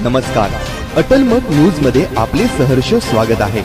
नमस्कार, अटल मत न्यूज मध्ये आपले सहर्ष स्वागत आहे।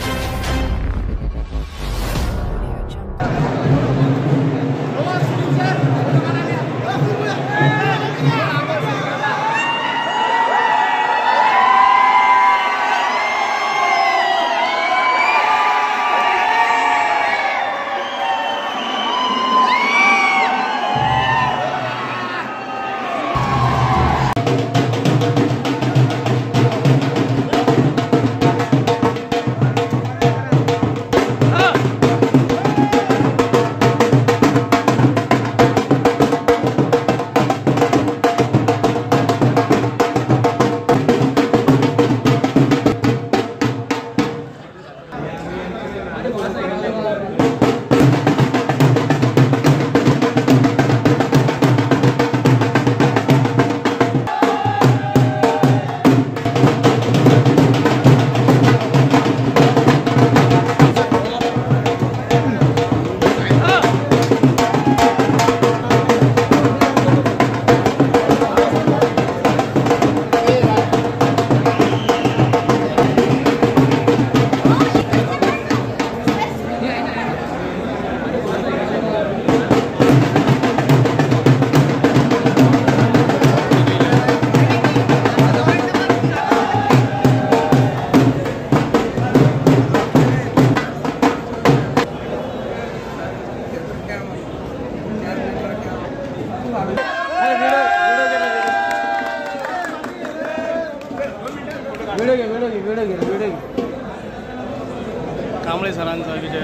कांबळे सरांचा विजय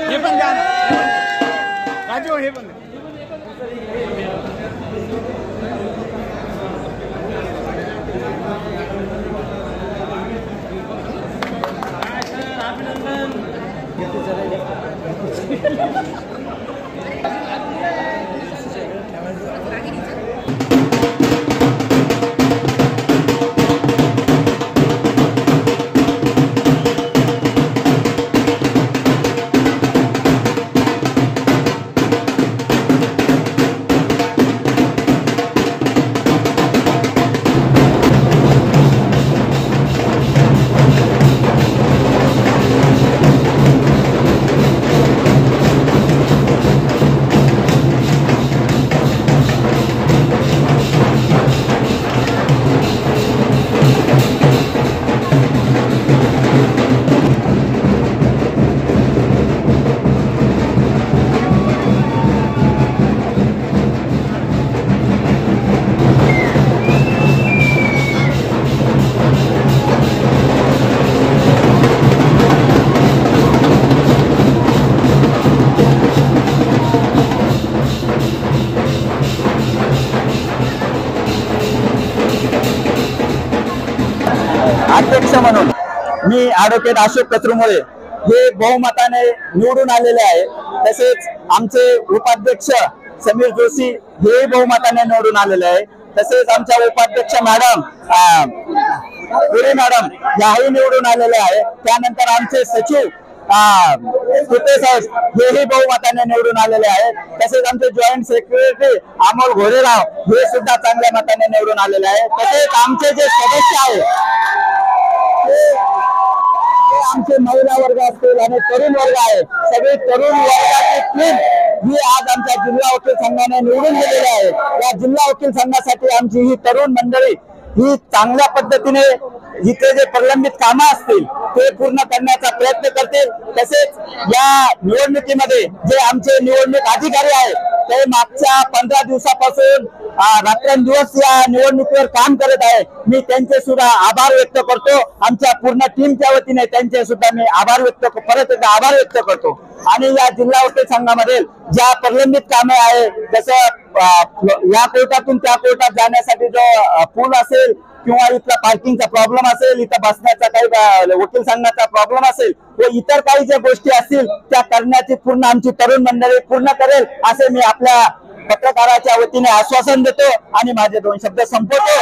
हे पण द्या ना राजू, हे पण अध्यक्ष म्हणून मी ॲडव्होकेट अशोक कचरुमुळे हे बहुमताने निवडून आलेले आहे। तसेच आमचे उपाध्यक्ष समीर जोशी हे बहुमताने निवडून आलेले आहे। तसेच आमच्या उपाध्यक्ष मॅडम पुरे मॅडम याही निवडून आलेले आहे। त्यानंतर आमचे सचिव कुटे साहेब हेही बहुमताने निवडून आलेले आहेत। तसेच आमचे जॉईंट सेक्रेटरी अमोल घोडेराव हे सुद्धा चांगल्या मताने निवडून आलेले आहे। तसेच आमचे जे सदस्य आहेत आमचे महिला वर्ग असतील आणि तरुण वर्ग आहे, सगळे तरुण वर्गाची टीम ही आज आमच्या जिल्हा वकील संघाने निवडून दिलेली आहे। या जिल्हा वकील संघासाठी आमची ही तरुण मंडळी ही चांगल्या पद्धतीने इथे जे प्रलंबित कामं असतील ते पूर्ण करण्याचा प्रयत्न करतील। तसेच या निवडणुकीमध्ये जे आमचे निवडणूक अधिकारी आहेत ते मागच्या 15 दिवसापासून रात्रंदिवस या निवडणुकीवर काम करत आहे। मी त्यांचे सुद्धा आभार व्यक्त करतो। आमच्या पूर्ण टीमच्या वतीने त्यांचे सुद्धा मी परत एकदा आभार व्यक्त करतो। आणि या जिल्हा वकील संघामध्ये ज्या प्रलंबित कामे आहे, जसं या कोर्टातून त्या कोर्टात जाण्यासाठी जो पूल असेल किंवा इथला पार्किंगचा प्रॉब्लेम असेल, इथं बसण्याचा काही वकील संघाचा प्रॉब्लेम असेल व इतर काही ज्या गोष्टी असतील त्या करण्याची पूर्ण आमची तरुण मंडळी पूर्ण करेल असे मी आपल्या पत्रकाराच्या वतीने आश्वासन देतो आणि माझे 2 शब्द संपवतो।